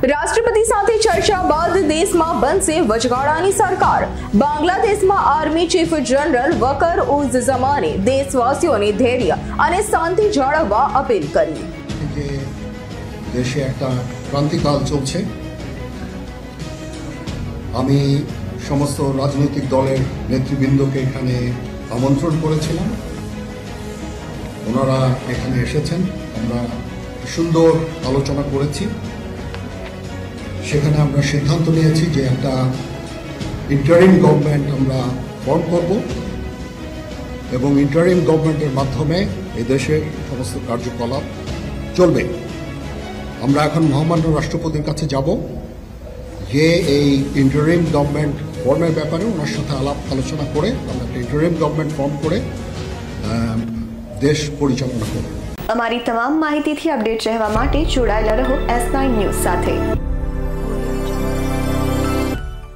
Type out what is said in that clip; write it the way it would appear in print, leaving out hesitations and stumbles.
રાષ્ટ્રપતિ સાથે ચર્ચા બાદ દેશમાં બનશે વચગાળાની સરકાર। બાંગ્લાદેશમાં આર્મી ચીફ જનરલ વકર ઉઝ-ઝમાને દેશવાસીઓને ધૈર્ય અને શાંતિ જાળવવા અપીલ કરી। দেশে একটা ক্রান্তিকাল চলছে। আমি সমস্ত রাজনৈতিক দলের নেতৃবৃন্দকে এখানে আমন্ত্রণ করেছিলাম, ওনারা এখানে এসেছেন। আমরা সুন্দর আলোচনা করেছি। সেখানে আমরা সিদ্ধান্ত নিয়েছি যে একটা ইন্টারিম গভর্নমেন্ট আমরা ফর্ম করব এবং ইন্টারিম গভর্নমেন্টের মাধ্যমে এই দেশের সমস্ত কার্যকলাপ চলবে। আমরা এখন মহামান্য রাষ্ট্রপতির কাছে যাব যে এই ইন্টারিম গভর্নমেন্ট ফর্মের ব্যাপারে ওনার সাথে আলাপ আলোচনা করে আমরা একটা ইন্টারিম ગવર્નમેન્ટ ફોર્મ করে દેશ પરિચાલના કરો। અમારી તમામ માહિતીથી અપડેટ રહેવા માટે જોડાયેલા રહો S9 ન્યૂઝ સાથે।